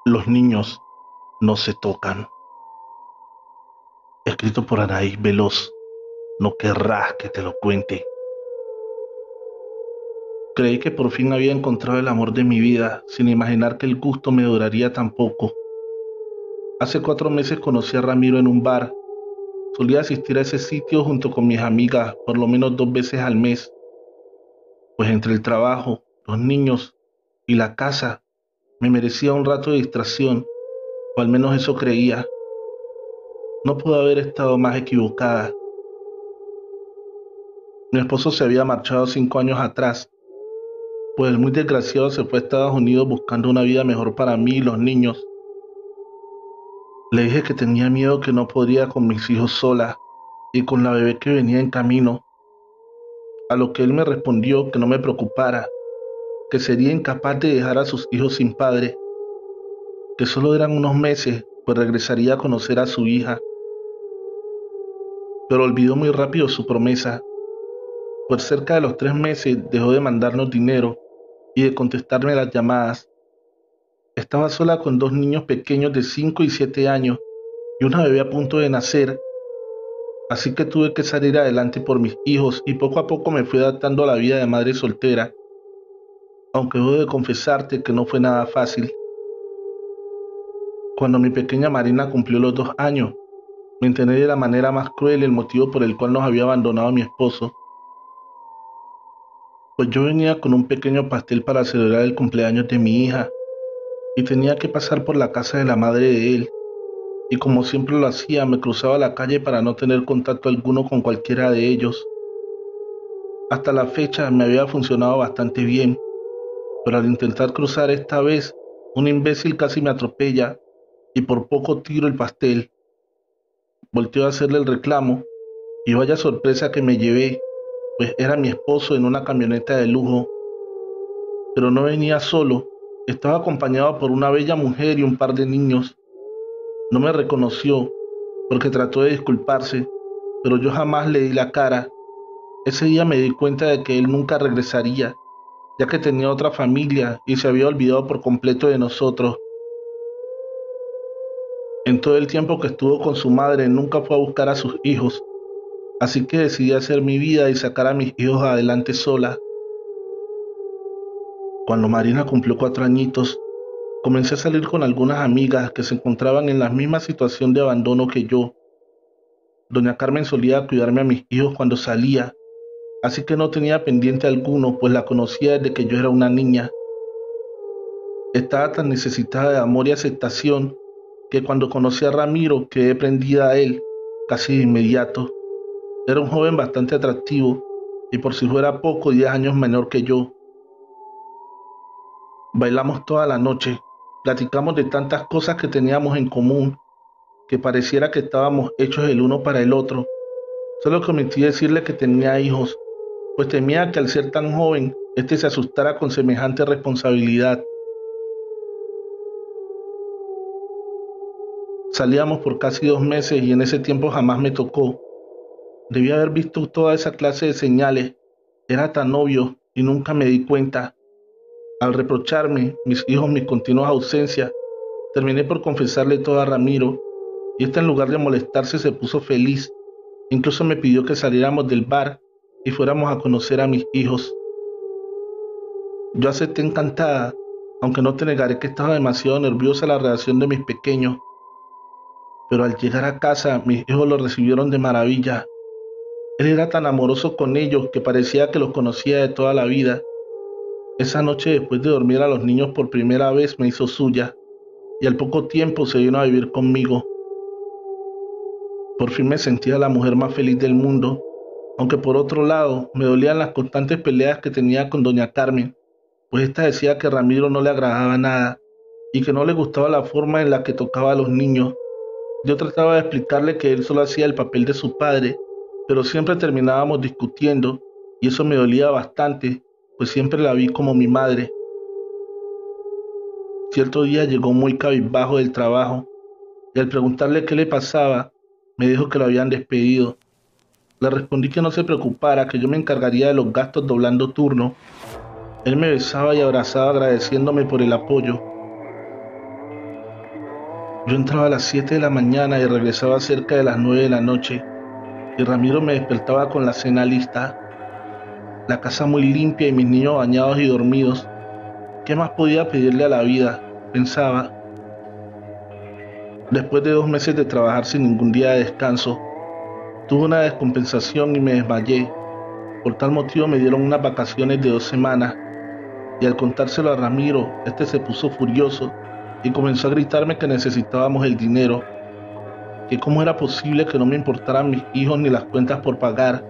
Los niños no se tocan. Escrito por Anaís Veloz. No querrás que te lo cuente. Creí que por fin había encontrado el amor de mi vida, sin imaginar que el gusto me duraría tan poco. Hace 4 meses conocí a Ramiro en un bar. Solía asistir a ese sitio junto con mis amigas por lo menos 2 veces al mes, pues entre el trabajo, los niños y la casa me merecía un rato de distracción, o al menos eso creía. No pude haber estado más equivocada. Mi esposo se había marchado 5 años atrás, pues el muy desgraciado se fue a Estados Unidos buscando una vida mejor para mí y los niños. Le dije que tenía miedo, que no podría con mis hijos sola y con la bebé que venía en camino, a lo que él me respondió que no me preocupara, que sería incapaz de dejar a sus hijos sin padre, que solo eran unos meses, pues regresaría a conocer a su hija. Pero olvidó muy rápido su promesa, pues cerca de los 3 meses dejó de mandarnos dinero y de contestarme las llamadas. Estaba sola con 2 niños pequeños de 5 y 7 años y una bebé a punto de nacer, así que tuve que salir adelante por mis hijos y poco a poco me fui adaptando a la vida de madre soltera, aunque debo de confesarte que no fue nada fácil. Cuando mi pequeña Marina cumplió los 2 años, me enteré de la manera más cruel el motivo por el cual nos había abandonado mi esposo, pues yo venía con un pequeño pastel para celebrar el cumpleaños de mi hija y tenía que pasar por la casa de la madre de él, y como siempre lo hacía, me cruzaba la calle para no tener contacto alguno con cualquiera de ellos. Hasta la fecha me había funcionado bastante bien, pero al intentar cruzar esta vez, un imbécil casi me atropella y por poco tiro el pastel. Volteo a hacerle el reclamo y vaya sorpresa que me llevé, pues era mi esposo en una camioneta de lujo, pero no venía solo, estaba acompañado por una bella mujer y un par de niños. No me reconoció porque trató de disculparse, pero yo jamás le di la cara. Ese día me di cuenta de que él nunca regresaría, ya que tenía otra familia y se había olvidado por completo de nosotros. En todo el tiempo que estuvo con su madre nunca fue a buscar a sus hijos, así que decidí hacer mi vida y sacar a mis hijos adelante sola. Cuando Marina cumplió 4 añitos, comencé a salir con algunas amigas que se encontraban en la misma situación de abandono que yo. Doña Carmen solía cuidarme a mis hijos cuando salía, así que no tenía pendiente alguno, pues la conocía desde que yo era una niña. Estaba tan necesitada de amor y aceptación que cuando conocí a Ramiro quedé prendida a él casi de inmediato. Era un joven bastante atractivo y por si fuera poco, 10 años menor que yo. Bailamos toda la noche, platicamos de tantas cosas que teníamos en común, que pareciera que estábamos hechos el uno para el otro. Solo que omití decirle que tenía hijos, pues temía que al ser tan joven, este se asustara con semejante responsabilidad. Salíamos por casi 2 meses y en ese tiempo jamás me tocó. Debí haber visto toda esa clase de señales. Era tan obvio y nunca me di cuenta. Al reprocharme, mis hijos, mis continuas ausencias, terminé por confesarle todo a Ramiro, y este en lugar de molestarse se puso feliz. Incluso me pidió que saliéramos del bar y fuéramos a conocer a mis hijos. Yo acepté encantada, aunque no te negaré que estaba demasiado nerviosa la reacción de mis pequeños. Pero al llegar a casa, mis hijos lo recibieron de maravilla. Él era tan amoroso con ellos que parecía que los conocía de toda la vida. Esa noche, después de dormir a los niños por primera vez, me hizo suya, y al poco tiempo se vino a vivir conmigo. Por fin me sentía la mujer más feliz del mundo, aunque por otro lado me dolían las constantes peleas que tenía con doña Carmen, pues esta decía que Ramiro no le agradaba nada y que no le gustaba la forma en la que tocaba a los niños. Yo trataba de explicarle que él solo hacía el papel de su padre, pero siempre terminábamos discutiendo y eso me dolía bastante, pues siempre la vi como mi madre. Cierto día llegó muy cabizbajo del trabajo y al preguntarle qué le pasaba, me dijo que lo habían despedido. Le respondí que no se preocupara, que yo me encargaría de los gastos doblando turno. Él me besaba y abrazaba agradeciéndome por el apoyo. Yo entraba a las 7 de la mañana y regresaba cerca de las 9 de la noche, y Ramiro me despertaba con la cena lista, la casa muy limpia y mis niños bañados y dormidos. ¿Qué más podía pedirle a la vida?, pensaba. Después de 2 meses de trabajar sin ningún día de descanso, tuve una descompensación y me desmayé. Por tal motivo me dieron unas vacaciones de 2 semanas, y al contárselo a Ramiro, este se puso furioso y comenzó a gritarme que necesitábamos el dinero, que cómo era posible que no me importaran mis hijos ni las cuentas por pagar.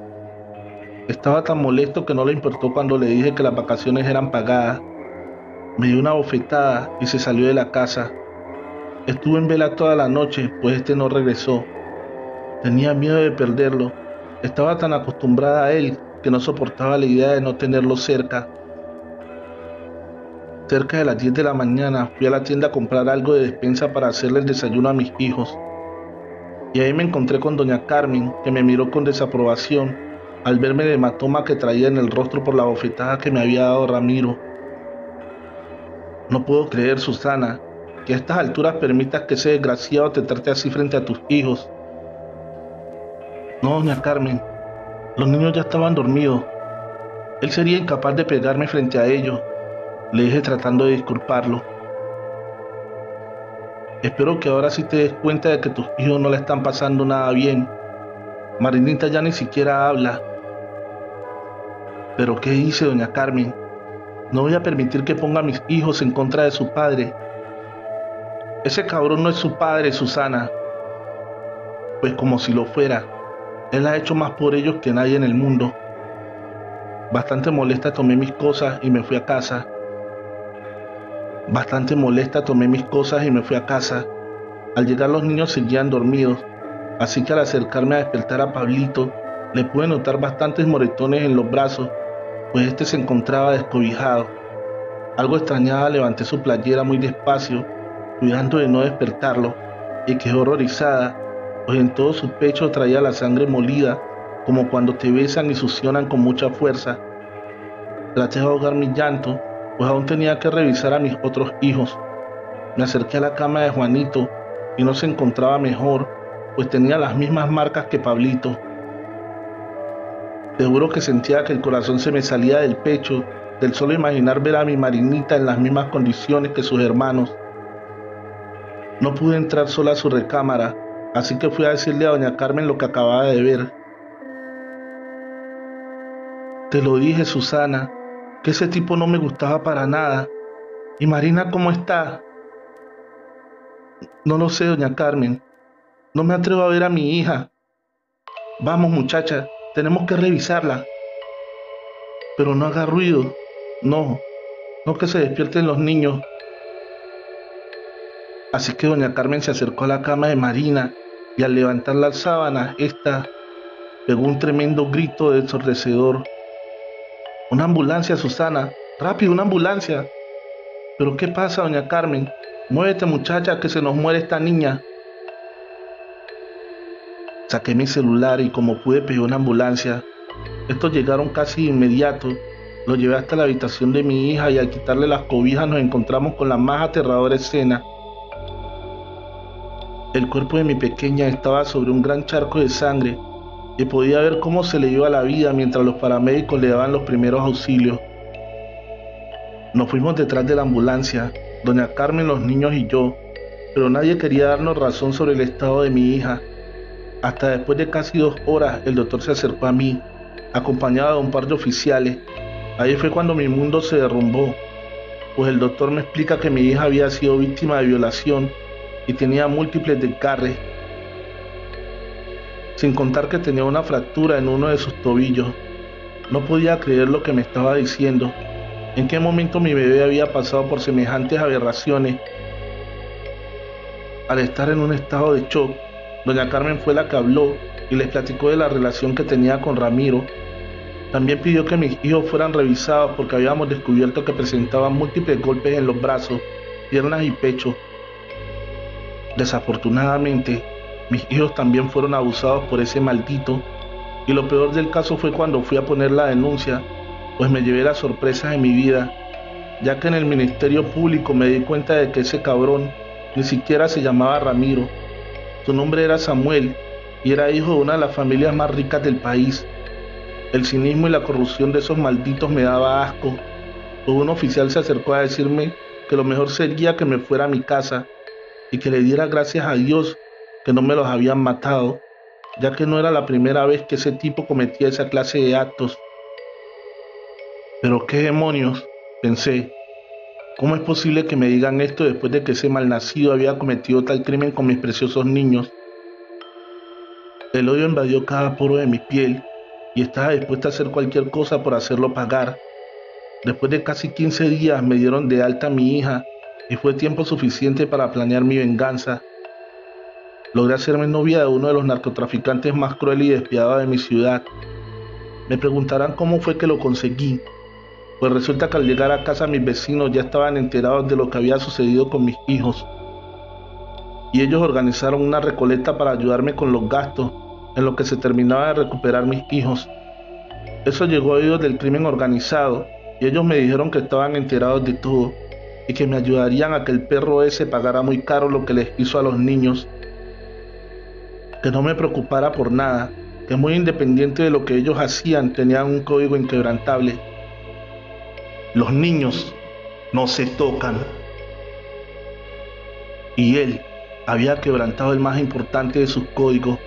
Estaba tan molesto que no le importó cuando le dije que las vacaciones eran pagadas. Me dio una bofetada y se salió de la casa. Estuve en vela toda la noche, pues este no regresó. Tenía miedo de perderlo. Estaba tan acostumbrada a él que no soportaba la idea de no tenerlo cerca. Cerca de las 10 de la mañana fui a la tienda a comprar algo de despensa para hacerle el desayuno a mis hijos. Y ahí me encontré con doña Carmen, que me miró con desaprobación al verme el hematoma que traía en el rostro por la bofetada que me había dado Ramiro. No puedo creer, Susana, que a estas alturas permitas que ese desgraciado te trate así frente a tus hijos. No, doña Carmen, los niños ya estaban dormidos. Él sería incapaz de pegarme frente a ellos, le dije tratando de disculparlo. Espero que ahora sí te des cuenta de que tus hijos no le están pasando nada bien. Marinita ya ni siquiera habla. ¿Pero qué hice, doña Carmen? No voy a permitir que ponga a mis hijos en contra de su padre. Ese cabrón no es su padre, Susana. Pues como si lo fuera. Él ha hecho más por ellos que nadie en el mundo. Bastante molesta tomé mis cosas y me fui a casa. Al llegar los niños seguían dormidos, así que al acercarme a despertar a Pablito, le pude notar bastantes moretones en los brazos, pues este se encontraba descobijado. Algo extrañada levanté su playera muy despacio, cuidando de no despertarlo, y quedó horrorizada, pues en todo su pecho traía la sangre molida, como cuando te besan y succionan con mucha fuerza. Traté de ahogar mi llanto, pues aún tenía que revisar a mis otros hijos. Me acerqué a la cama de Juanito y no se encontraba mejor, pues tenía las mismas marcas que Pablito. Te juro que sentía que el corazón se me salía del pecho del solo imaginar ver a mi Marinita en las mismas condiciones que sus hermanos. No pude entrar sola a su recámara, así que fui a decirle a doña Carmen lo que acababa de ver. Te lo dije, Susana, que ese tipo no me gustaba para nada. ¿Y Marina cómo está? No lo sé, doña Carmen. No me atrevo a ver a mi hija. Vamos, muchacha, tenemos que revisarla. Pero no haga ruido. No que se despierten los niños. Así que doña Carmen se acercó a la cama de Marina y al levantar las sábanas, esta pegó un tremendo grito ensordecedor. ¡Una ambulancia, Susana! ¡Rápido, una ambulancia! ¿Pero qué pasa, doña Carmen? Muévete, muchacha, que se nos muere esta niña. Saqué mi celular y como pude pedí una ambulancia. Estos llegaron casi de inmediato. Lo llevé hasta la habitación de mi hija y al quitarle las cobijas nos encontramos con la más aterradora escena. El cuerpo de mi pequeña estaba sobre un gran charco de sangre y podía ver cómo se le iba la vida mientras los paramédicos le daban los primeros auxilios. Nos fuimos detrás de la ambulancia, doña Carmen, los niños y yo, pero nadie quería darnos razón sobre el estado de mi hija. Hasta después de casi 2 horas el doctor se acercó a mí, acompañado de un par de oficiales. Ahí fue cuando mi mundo se derrumbó, pues el doctor me explica que mi hija había sido víctima de violación y tenía múltiples desgarres, sin contar que tenía una fractura en uno de sus tobillos. No podía creer lo que me estaba diciendo. ¿En qué momento mi bebé había pasado por semejantes aberraciones? Al estar en un estado de shock, doña Carmen fue la que habló y les platicó de la relación que tenía con Ramiro. También pidió que mis hijos fueran revisados porque habíamos descubierto que presentaban múltiples golpes en los brazos, piernas y pecho. Desafortunadamente, mis hijos también fueron abusados por ese maldito Y lo peor del caso fue cuando fui a poner la denuncia, pues me llevé la sorpresa de mi vida, ya que en el Ministerio Público me di cuenta de que ese cabrón ni siquiera se llamaba Ramiro. Su nombre era Samuel y era hijo de una de las familias más ricas del país. El cinismo y la corrupción de esos malditos me daba asco. Pues un oficial se acercó a decirme que lo mejor sería que me fuera a mi casa y que le diera gracias a Dios que no me los habían matado, ya que no era la primera vez que ese tipo cometía esa clase de actos. Pero qué demonios, pensé, ¿cómo es posible que me digan esto después de que ese malnacido había cometido tal crimen con mis preciosos niños? El odio invadió cada poro de mi piel y estaba dispuesta a hacer cualquier cosa por hacerlo pagar. Después de casi 15 días me dieron de alta a mi hija y fue tiempo suficiente para planear mi venganza. Logré hacerme novia de uno de los narcotraficantes más crueles y despiadados de mi ciudad. Me preguntarán cómo fue que lo conseguí. Pues resulta que al llegar a casa mis vecinos ya estaban enterados de lo que había sucedido con mis hijos. Y ellos organizaron una recolecta para ayudarme con los gastos en lo que se terminaba de recuperar mis hijos. Eso llegó a oídos del crimen organizado y ellos me dijeron que estaban enterados de todo y que me ayudarían a que el perro ese pagara muy caro lo que les hizo a los niños. Que no me preocupara por nada, que muy independiente de lo que ellos hacían tenían un código inquebrantable. Los niños no se tocan. Y él había quebrantado el más importante de sus códigos.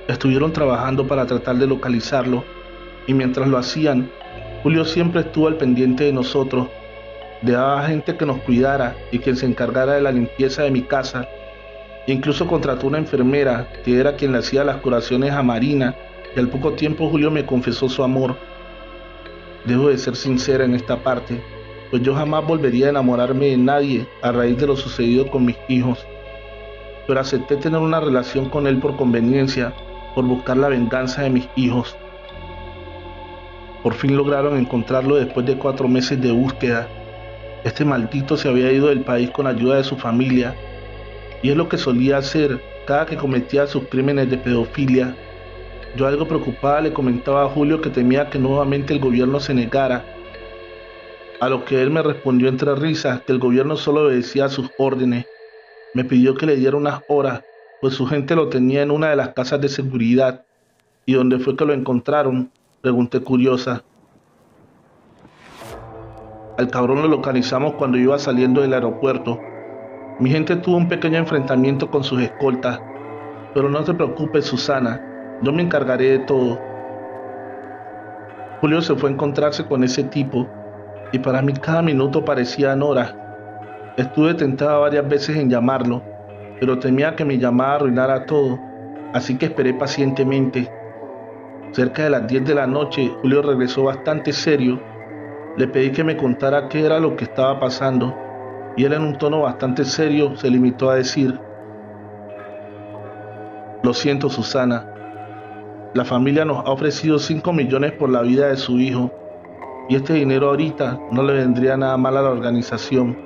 Estuvieron trabajando para tratar de localizarlo y mientras lo hacían, Julio siempre estuvo al pendiente de nosotros. Dejaba gente que nos cuidara y quien se encargara de la limpieza de mi casa. Incluso contrató una enfermera que era quien le hacía las curaciones a Marina y al poco tiempo Julio me confesó su amor. Debo de ser sincera en esta parte, pues yo jamás volvería a enamorarme de nadie a raíz de lo sucedido con mis hijos. Pero acepté tener una relación con él por conveniencia, por buscar la venganza de mis hijos. Por fin lograron encontrarlo después de 4 meses de búsqueda. Este maldito se había ido del país con ayuda de su familia, y es lo que solía hacer cada que cometía sus crímenes de pedofilia. Yo algo preocupada le comentaba a Julio que temía que nuevamente el gobierno se negara, a lo que él me respondió entre risas que el gobierno solo obedecía a sus órdenes. Me pidió que le diera unas horas, pues su gente lo tenía en una de las casas de seguridad. ¿Y dónde fue que lo encontraron?, pregunté curiosa. Al cabrón lo localizamos cuando iba saliendo del aeropuerto. Mi gente tuvo un pequeño enfrentamiento con sus escoltas, pero no te preocupes, Susana, yo me encargaré de todo. Julio se fue a encontrarse con ese tipo, y para mí cada minuto parecían horas. Estuve tentada varias veces en llamarlo, pero temía que mi llamada arruinara todo, así que esperé pacientemente. Cerca de las 10 de la noche, Julio regresó bastante serio. Le pedí que me contara qué era lo que estaba pasando, y él en un tono bastante serio se limitó a decir: lo siento, Susana, la familia nos ha ofrecido 5 millones por la vida de su hijo, y este dinero ahorita no le vendría nada mal a la organización.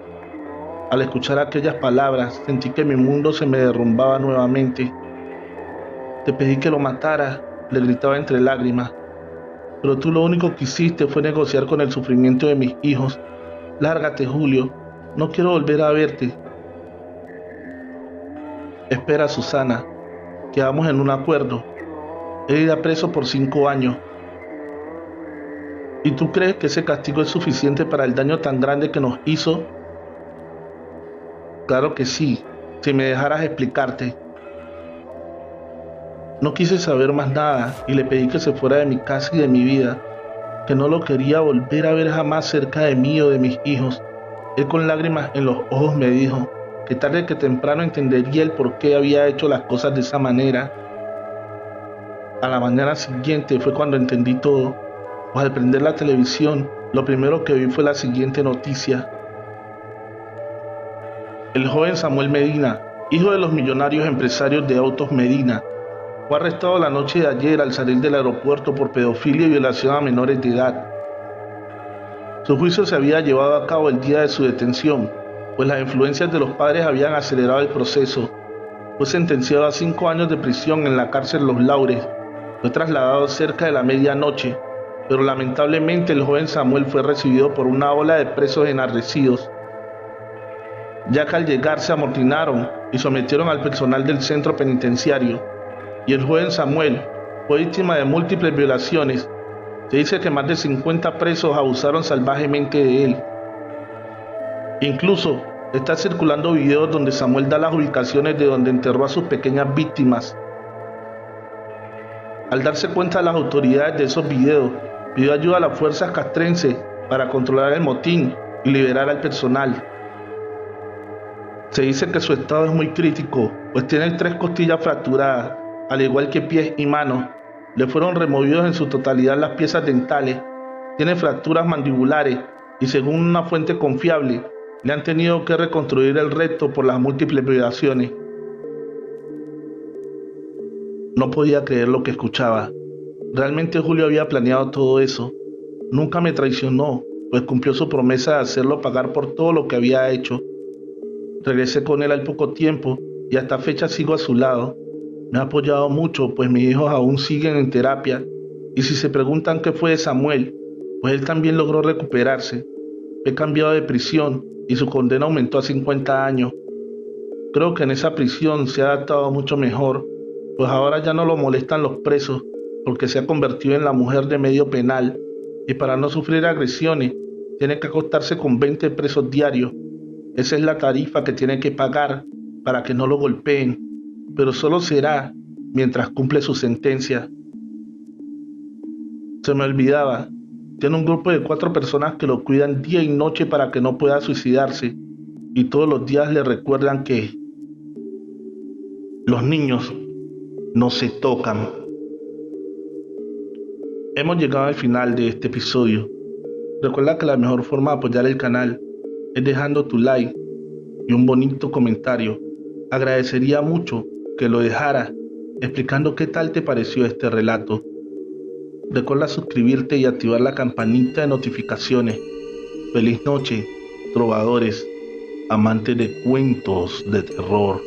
Al escuchar aquellas palabras, sentí que mi mundo se me derrumbaba nuevamente. Te pedí que lo matara, le gritaba entre lágrimas, pero tú lo único que hiciste fue negociar con el sufrimiento de mis hijos. Lárgate, Julio, no quiero volver a verte. Espera, Susana, quedamos en un acuerdo. Él irá preso por 5 años. ¿Y tú crees que ese castigo es suficiente para el daño tan grande que nos hizo? Claro que sí, si me dejaras explicarte. No quise saber más nada y le pedí que se fuera de mi casa y de mi vida, que no lo quería volver a ver jamás cerca de mí o de mis hijos. Él con lágrimas en los ojos me dijo que tarde que temprano entendería el por qué había hecho las cosas de esa manera. A la mañana siguiente fue cuando entendí todo, pues al prender la televisión, lo primero que vi fue la siguiente noticia. El joven Samuel Medina, hijo de los millonarios empresarios de autos Medina, fue arrestado la noche de ayer al salir del aeropuerto por pedofilia y violación a menores de edad. Su juicio se había llevado a cabo el día de su detención, pues las influencias de los padres habían acelerado el proceso. Fue sentenciado a 5 años de prisión en la cárcel Los Laures. Fue trasladado cerca de la medianoche, pero lamentablemente el joven Samuel fue recibido por una ola de presos enardecidos, ya que al llegar se amotinaron y sometieron al personal del centro penitenciario, y el joven Samuel fue víctima de múltiples violaciones. Se dice que más de 50 presos abusaron salvajemente de él. Incluso está circulando videos donde Samuel da las ubicaciones de donde enterró a sus pequeñas víctimas. Al darse cuenta las autoridades de esos videos, pidió ayuda a las fuerzas castrenses para controlar el motín y liberar al personal. Se dice que su estado es muy crítico, pues tiene 3 costillas fracturadas, al igual que pies y manos. Le fueron removidos en su totalidad las piezas dentales, tiene fracturas mandibulares y, según una fuente confiable, le han tenido que reconstruir el recto por las múltiples violaciones. No podía creer lo que escuchaba. Realmente Julio había planeado todo eso. Nunca me traicionó, pues cumplió su promesa de hacerlo pagar por todo lo que había hecho. Regresé con él al poco tiempo y hasta fecha sigo a su lado. Me ha apoyado mucho, pues mis hijos aún siguen en terapia. Y si se preguntan qué fue de Samuel, pues él también logró recuperarse. Fue cambiado de prisión y su condena aumentó a 50 años. Creo que en esa prisión se ha adaptado mucho mejor, pues ahora ya no lo molestan los presos, porque se ha convertido en la mujer de medio penal, y para no sufrir agresiones, tiene que acostarse con 20 presos diarios. Esa es la tarifa que tiene que pagar para que no lo golpeen, pero solo será mientras cumple su sentencia. Se me olvidaba, tiene un grupo de 4 personas que lo cuidan día y noche para que no pueda suicidarse, y todos los días le recuerdan que los niños no se tocan. Hemos llegado al final de este episodio. Recuerda que la mejor forma de apoyar el canal es dejando tu like y un bonito comentario. Agradecería mucho que lo dejaras explicando qué tal te pareció este relato. Recuerda suscribirte y activar la campanita de notificaciones. Feliz noche, trovadores, amantes de cuentos de terror.